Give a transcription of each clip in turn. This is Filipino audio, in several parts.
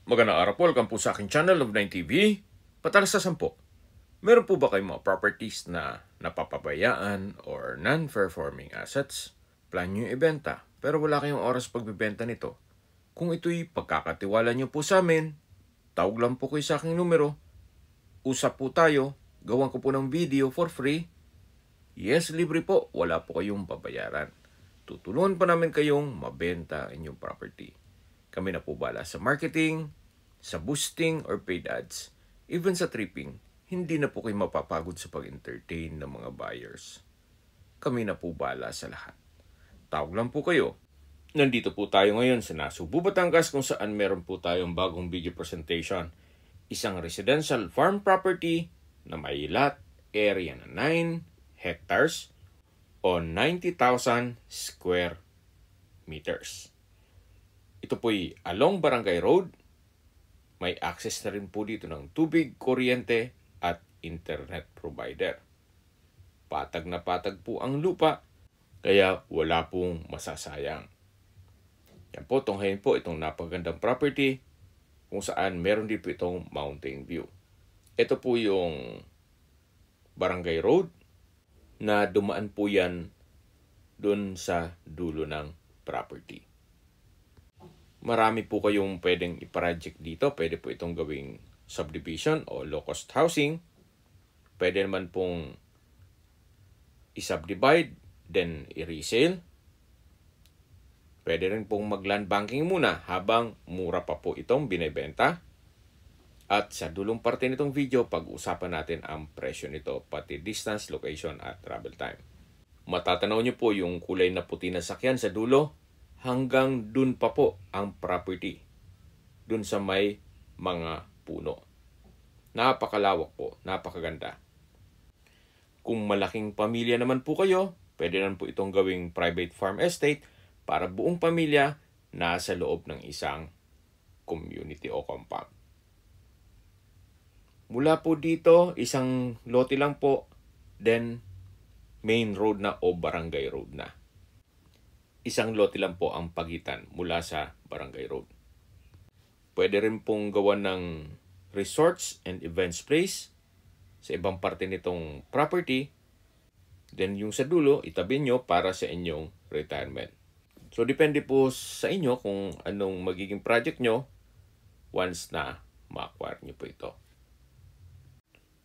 Magandang araw po, welcome po sa aking channel of 9TV. Patalasasan po, meron po ba kayong mga properties na napapabayaan or non-performing assets? Plan nyo yung ibenta, pero wala kayong oras pagbibenta nito. Kung ito'y pagkakatiwala nyo po sa amin, tawag lang po kayo sa aking numero. Usap po tayo, gawan ko po ng video for free. Yes, libre po, wala po kayong babayaran. Tutulungan pa namin kayong mabenta inyong property. Kami na po bala sa marketing, sa boosting or paid ads, even sa tripping. Hindi na po kayo mapapagod sa pag-entertain ng mga buyers. Kami na po bala sa lahat. Tawag lang po kayo. Nandito po tayo ngayon sa Nasugbu, Batangas kung saan meron po tayong bagong video presentation. Isang residential farm property na may lot area na 9 hectares o 90,000 square meters. Ito po'y along Barangay Road. May access na rin po dito ng tubig, kuryente at internet provider. Patag na patag po ang lupa, kaya wala pong masasayang. Yan po, tunghayin po itong napagandang property kung saan meron din po itong mountain view. Ito po yung Barangay Road na dumaan po yan dun sa dulo ng property. Marami po kayong pwedeng i-project dito. Pwede po itong gawing subdivision o low-cost housing. Pwede naman pong i-subdivide, then i-resale. Pwede rin pong mag-land banking muna habang mura pa po itong binibenta. At sa dulong parte nitong video, pag-usapan natin ang presyo nito, pati distance, location at travel time. Matatanaw nyo po yung kulay na puti na sakyan sa dulo. Hanggang dun pa po ang property. Dun sa may mga puno. Napakalawak po, napakaganda. Kung malaking pamilya naman po kayo, pwede naman po itong gawing private farm estate para buong pamilya nasa loob ng isang community o compound. Mula po dito, isang lote lang po, then main road na o barangay road na. Isang lote lang po ang pagitan mula sa barangay road. Pwede rin pong gawa ng resorts and events place sa ibang parte nitong property. Then yung sa dulo, itabi nyo para sa inyong retirement. So depende po sa inyo kung anong magiging project nyo once na ma-acquire nyo po ito.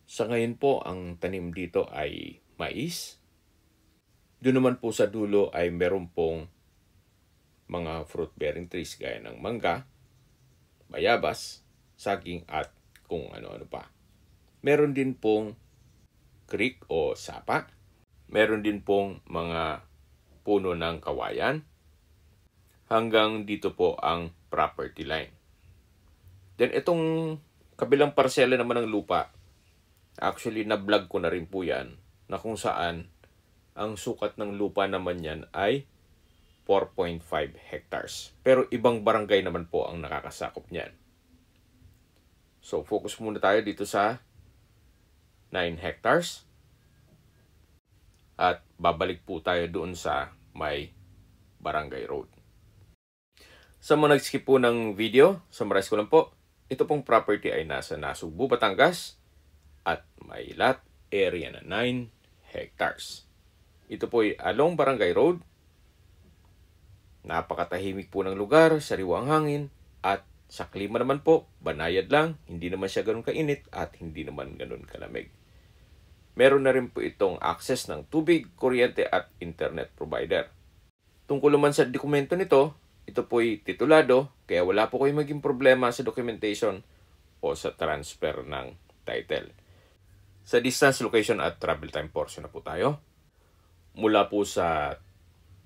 Sa ngayon po, ang tanim dito ay mais. Doon naman po sa dulo ay meron pong mga fruit-bearing trees gaya ng mangga, bayabas, saging at kung ano-ano pa. Meron din pong creek o sapa. Meron din pong mga puno ng kawayan. Hanggang dito po ang property line. Then itong kabilang parsela naman ng lupa, actually na-vlog ko na rin po yan, na kung saan ang sukat ng lupa naman yan ay 4.5 hectares. Pero ibang barangay naman po ang nakakasakop niyan. So focus muna tayo dito sa 9 hectares. At babalik po tayo doon sa may barangay road. Sa mga nag-skip po ng video, summarize ko lang po. Ito pong property ay nasa Nasugbu, Batangas at may lot area na 9 hectares. Ito po ay along Barangay Road. Napakatahimik po ng lugar, sariwa ang hangin, at sa klima naman po, banayad lang, hindi naman siya ganun kainit at hindi naman ganun kalamig. Meron na rin po itong access ng tubig, kuryente at internet provider. Tungkol naman sa dokumento nito, ito po ay titulado, kaya wala po kayong maging problema sa documentation o sa transfer ng title. Sa distance, location at travel time portion na po tayo. Mula po sa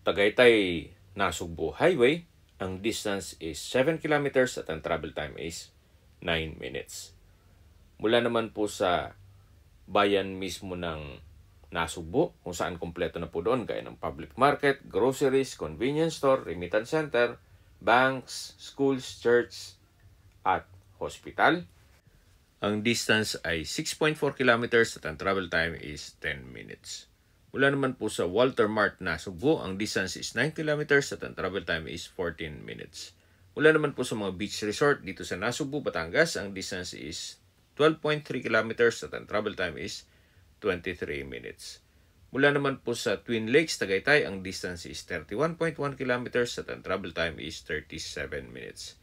Tagaytay, Nasugbu Highway, ang distance is 7 kilometers at ang travel time is 9 minutes. Mula naman po sa bayan mismo ng Nasugbu, kung saan kompleto na po doon, gaya ng public market, groceries, convenience store, remittance center, banks, schools, church, at hospital. Ang distance ay 6.4 kilometers at ang travel time is 10 minutes. Mula naman po sa Walter Mart, Nasugbu, ang distance is 9 kilometers at ang travel time is 14 minutes. Mula naman po sa mga beach resort dito sa Nasugbu, Batangas, ang distance is 12.3 kilometers at ang travel time is 23 minutes. Mula naman po sa Twin Lakes, Tagaytay, ang distance is 31.1 kilometers at ang travel time is 37 minutes.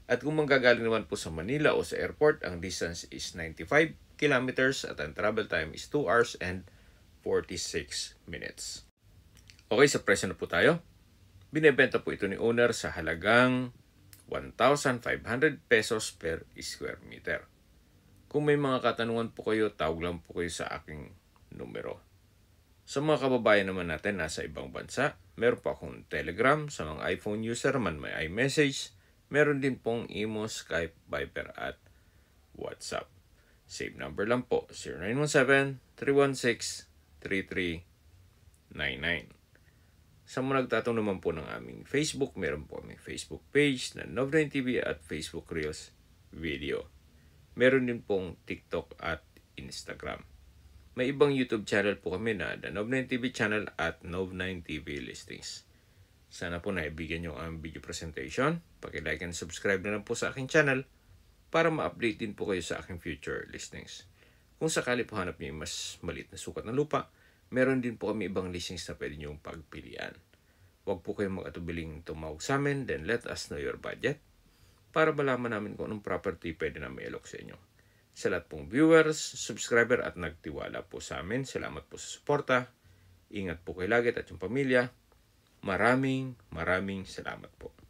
At kung manggagaling naman po sa Manila o sa airport, ang distance is 95 kilometers at ang travel time is 2 hours and 46 minutes. Okay, sa presyo na po tayo. Binebenta po ito ni owner sa halagang 1,500 pesos per square meter. Kung may mga katanungan po kayo, tawag lang po kayo sa aking numero. Sa mga kababayan naman natin nasa ibang bansa, meron po akong Telegram. Sa mga iPhone user man may iMessage. Meron din pong Imo, Skype, Viber at WhatsApp. Save number lang po, 0917-316-3399. Sa mga nagtatanong naman po ng aming Facebook, meron po aming Facebook page na Nov9 TV at Facebook Reels Video. Meron din pong TikTok at Instagram. May ibang YouTube channel po kami na The Nov9 TV channel at Nov9 TV Listings. Sana po naibigyan nyo ang video presentation. Paki-like and subscribe na lang po sa aking channel para ma-update din po kayo sa aking future listings. Kung sakali po hanap nyo yung mas maliit na sukat ng lupa, meron din po kami ibang listings na pwede nyong pagpilian. Huwag po kayong mag-atubiling tumawag sa amin, then let us know your budget para malaman namin kung anong property pwede na may alok sa inyo. Sa lahat pong viewers, subscriber at nagtiwala po sa amin, salamat po sa suporta. Ingat po kayo lagi at yung pamilya. Maraming salamat po.